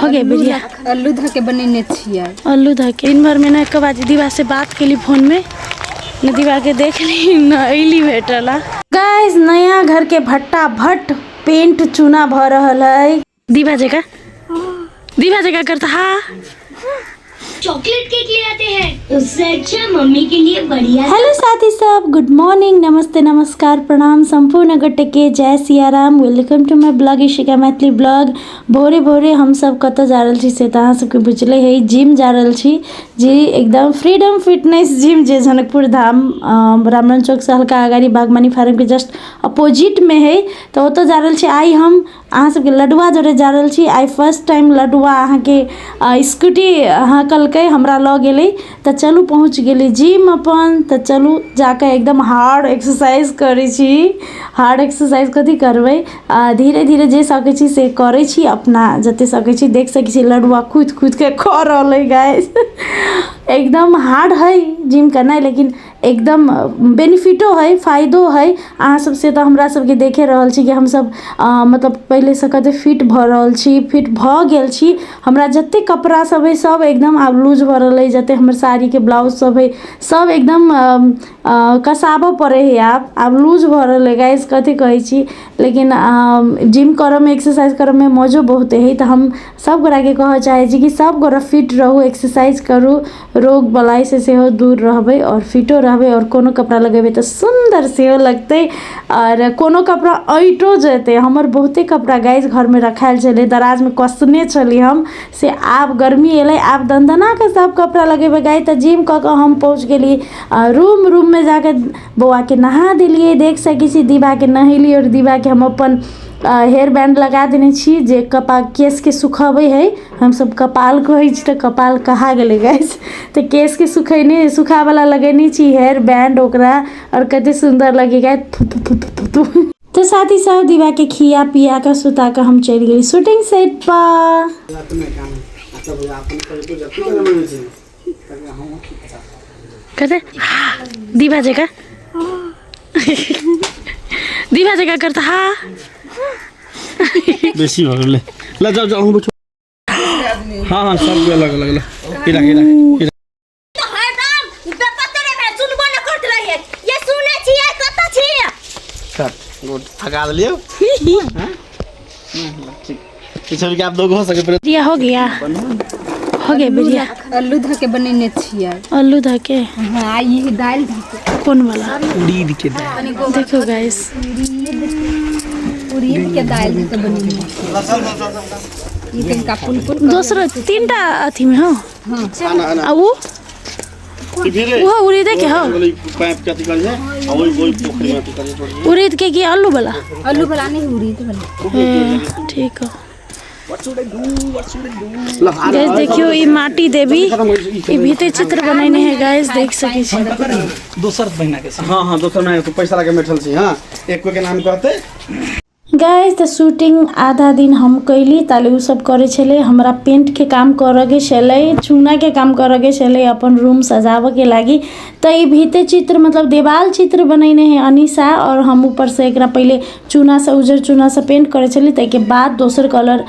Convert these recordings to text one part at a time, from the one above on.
हो गए बढ़िया। आलू धा के बनेने छियै। आलू धा के दिन भर में ना एक बार दीवा से बात के लिए फोन में न दीवा के देख ली न अली भेटला। गाइस नया घर के भट्टा भट्ट पेंट चूना भ रहल है। दीवा जगह करता हाँ चॉकलेट केक ले आते हैं उससे अच्छा मम्मी के लिए बढ़िया। हेलो साथी सब, गुड मॉर्निंग, नमस्ते, नमस्कार, प्रणाम संपूर्ण गोटे के जय Siya Ram. Welcome to my blog Ishika Maithili blog. भोरे भोरे हम सब कत जा रहल छी से त अहाँ सबके बुझले है, जिम जा रहल छी जी, एकदम फ्रीडम फिटनेस जिम जे जनकपुर धाम ब्राह्मण चौक से हल्का आगाड़ी बागवानी फार्म के जस्ट अपोजिट में है। तो ओत जा रहल छी। आई हम अहाँ सबके लडुआ जोड़े जा रहल छी। आई फर्स्ट टाइम लडुआ अहाँ के स्कूटी अहाँ कल के हमरा ल गेली त चलू पहुँच गेली जिम अपन। त चलू जाके एकदम हार्ड एक्सरसाइज करै छी। हार्ड एक्सरसाइज कथी करबै, धीरे धीरे जे सकै छी से करै छी, अपना जते सकै छी देख सकै छी लडुआ खुद के कर रहल है गाइस। एकदम हार्ड है जिम करना, लेकिन एकदम बेनिफिटो है, फायदो है। अहाँ सबसे तो हमरा सबके देखे रहल छी कि हम सब मतलब पहले से कते फिट भ रहल छी, फिट भ गेल छी। हमरा जते कपड़ा सब है सब एकदम आब लूज भ रहल है, जते हमर साड़ी के ब्लाउज सब है सब एकदम कसाबो पड़े है। आब लूज भ रहल है गाइस, कथी कहै छी। लेकिन जिम करम में एक्सरसाइज करम में मौजो बहुत है। तो हम सब गोरा के कह चाहे छी कि सब गोरा फिट रहू, एक्सरसाइज करू, रोग बलाई से सेहो दूर रहबै और फिटो रहबै। और कोनो कपड़ा लगेबै तो सुंदर सेहो लगतै और कोनो कपड़ा ऐटो जेतै। हमर बहुते कपड़ा गाइस घर में रखायल छलै, दराज में कसने छली हम से। आब गर्मी एलै, आब दंदना के सब कपड़ा लगेबै गाइस। तो जिम क के हम पहुँच गेली रूम में जाके बौआ के नहा दिलिए। देख सकै छी दीवा के नहेली और दीवा के हम अपन हेयर बैंड लगा देने छी जे केस के सुखाबै है। हम सब कपाल कहै छी तो कपाल कहा गेलै गाइस। तो केस के सुखा वाला लगेने छी हेयर बैंड ओकरा, और कते सुंदर लगेगा। तो साथी सब दीवा के खिया पिया का सुता का हम चल गई शूटिंग सेट पर। कते दीवा जगह करता हाँ बेसी हो गेलै। ल जाओ जाओ हम हाँ हाँ सब अलग अलग ल इरा तो हरदम बेपत्ते में सुनबो न करत रहिए। ये सुनै छियै कत छियै सर गुड थका दिलियो। हां ठीक किछो के आप दो हो सके बढ़िया हो गया बढ़िया। आलू धा के बनेने छियै। आलू धा के हां, ये दाल धा के। कौन वाला? उड़ीद के दाल। देखो गाइस उड़ीद के दाल धा के बनेने ये तनका पुन दूसरा तीनटा अथी में हो। हां आ वो उड़ीद के हो। पाइप कथि कर है ओई पोखरी में कर छोड़। उड़ीद के की आलू वाला नहीं, उड़ीद वाला। ठीक है गाइस। देखियो ये माटी देवी ये भीतर चित्र बनैने है गाइस, देख सकै छी। दोसर महीना के हां हां दोसर महीना तो पैसा लगा बैठल छी। हां एक को के नाम कहते गाइस। तो शूटिंग आधा दिन हम कैली ताले उ सब करे छले। हमरा पेंट के काम करे के छले, चूना के काम करे के छले अपन रूम सजावे के लागी। तो ये भीतर चित्र मतलब देवाल चित्र बनैने है अनीसा, और हम ऊपर से एकरा पहले चूना से उजर चूना से पेंट करे छली, ताकि बाद दोसर कलर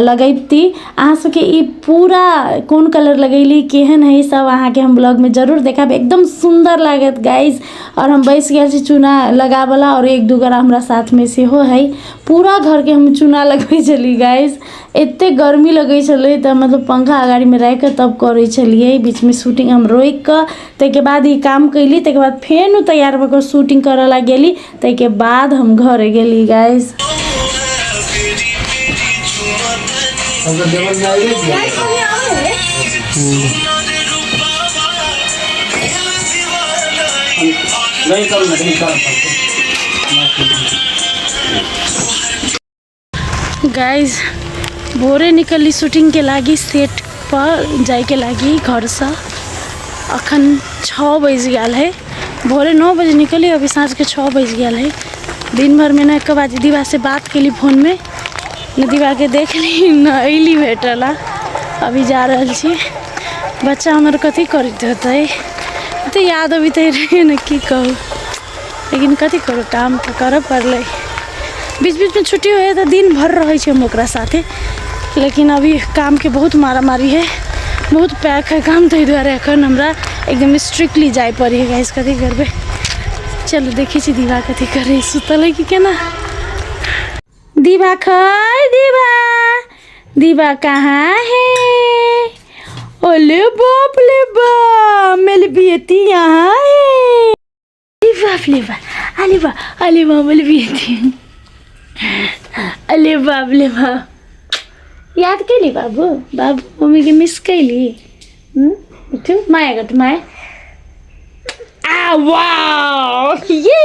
लगैती। अहाँ सबके ई पूरा कौन कलर लगैली केहन है सब अहाँ के हम ब्लॉग में जरूर देखाब, एकदम सुंदर लागत गाइस। और हम बैस गेल छी चूना लगावला, और एक दू गोरा हमरा साथ में से हो है। पूरा घर के हम चूना लगबै छली गाइस। एते गर्मी लगे छले त मतलब पंखा अगाड़ी में रख के तब करे छलिए। बीच में शूटिंग हम रोक के तके बाद ई काम कैली, तके बाद फेन तैयार होकर शूटिंग करे ला गेली, तके बाद हम घर गेली गाइस। गाइस भोरे निकली शूटिंग के लागी सेट पर जाए के लागी घर से। अखन 6 बज गया है, भोरे 9 बजे निकली, अभी सांझ के 6 बज गया है। दिन भर में न एक बार दीवा से बात के लिए फोन में न दीवा के देख ली न अली भेटला। अभी जा रहल छी। बच्चा हमारे कथी करते होते तो याद अभी तो रहे न की कहूँ, लेकिन कथी करो काम तो कर पड़े। बीच बीच में छुट्टी हो तो दिन भर रहे हम ओकरा साथे। लेकिन अभी काम के बहुत मारा मारी है, बहुत पैक है काम, तो द्वारा एखन हमरा एकदम स्ट्रिक्टली जाए पड़ी है गाइस। कथी करबे, चलो देखी छी दीवा कथी करे, सुतल है कि केना। दीवा खै दीवा, दीवा कहाँ है? ओले बाप ले बा, मेरी बेटी यहाँ है। बाप ले बा, अले बा, अले बा मेरी बेटी, अले बाप ले बा। याद कैली बाबू, बाबू मम्मी के मिस कैली। उठो माया गट माया। आ वाओ ये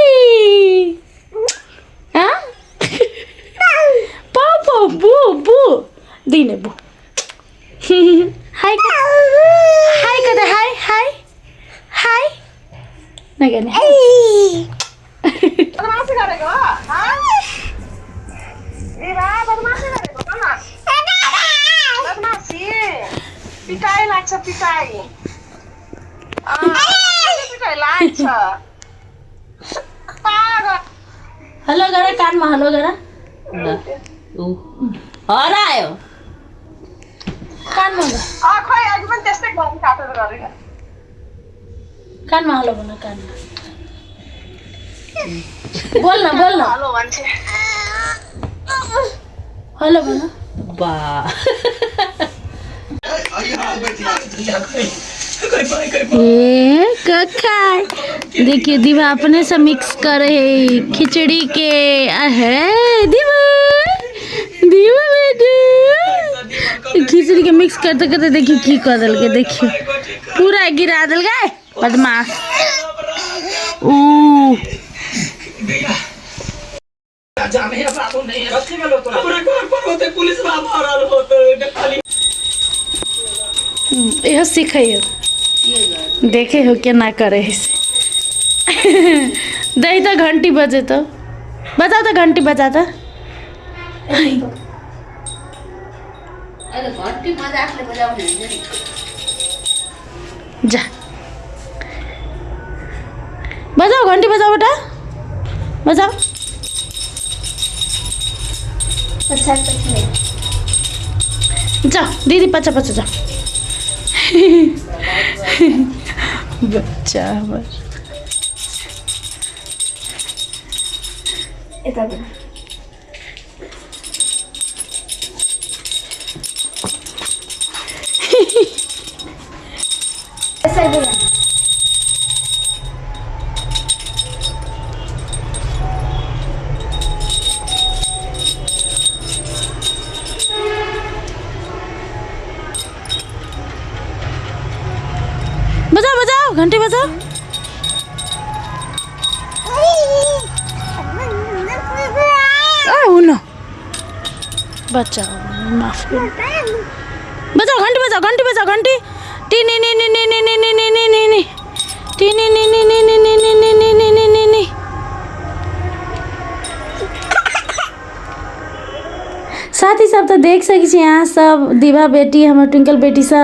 हाँ पापा बू बू दीने बू। हाय हाय कदा, हाय हाय हाय ना कहने बदमाशी करेको हाँ वीरा बदमाशी करेको कहाँ बदमाशी पिटाई लाग्छ पिटाई पिटाई लाग्छ हेलो गरा कानमा हेलो गरा हरायो कानमा खै अघि पनि त्यस्तै गर्नु काटेर गरेर कानमा हेलो भन, कानमा बोल न बोल न हेलो भन्छे हेलो भन। बा ए कक्का देखिए दीवा अपने से मिक्स करे है खिचड़ी के। है दीवा, दीवा बेटा खिचड़ी के मिक्स करते करते देखिए की कर दल के, देखिए पूरा गिरा दल गए बदमाश। ओ यह सीखे हो, देखे हो क्या ना करे है से। दही तो घंटी बजे तो बजा, तो घंटी बजा तो जा बजाओ, घंटी बजाओ बेटा बजाओ। जाओ दीदी पचा पचा जाओ। बच्चा बस बजाओ बजाओ घंटी बजाओ। नो बच्चा माफ कर, बजाओ घंटी बजाओ, घंटी बजाओ, घंटी टी नी नी नी नी नी नी नी नी नी नी टी नी नी नी नी नी नी नी नी नी नी नी नी नी। साथ ही सब तो देख सकी छी यहाँ सब दीवा बेटी हमर ट्विंकल बेटी से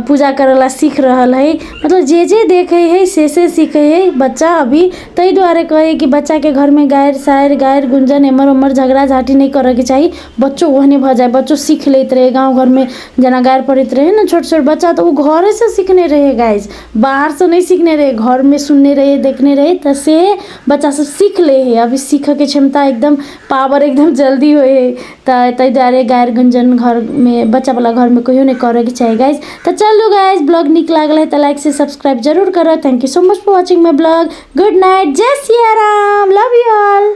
पूजा करेला सीख रहल है। मतलब जे देखे है से सीखे है बच्चा अभी। तई द्वारे कहे कि बच्चा के घर में गायर शायर गायर गुंजन एमर उमर झगड़ा झाटी नहीं करे के चाहिए। बच्चों वहने भ जाए, बच्चों सीख लेते रहे। गाँव घर में जना गायर पढ़ते रहे ना छोट छोट बच्चा, तो वो घर से सीखने रहे गाइज, बाहर से नहीं सीखने रहे, घर में सुनने रहे देखने रहे, तो से बच्चा सब सीख ले है। अभी सीख के क्षमता एकदम पावर एकदम जल्दी हो है। तई द्वारे गायर गुंजन घर में बच्चा वाला घर में कहियो नहीं करे के चाहिए गाइज। तो चलो गाइज ब्लॉग निक लागल है तो लाइक से सब्सक्राइब जरूर करो। Thank you so much for watching my blog. Good night, जय Siya Ram, love you all.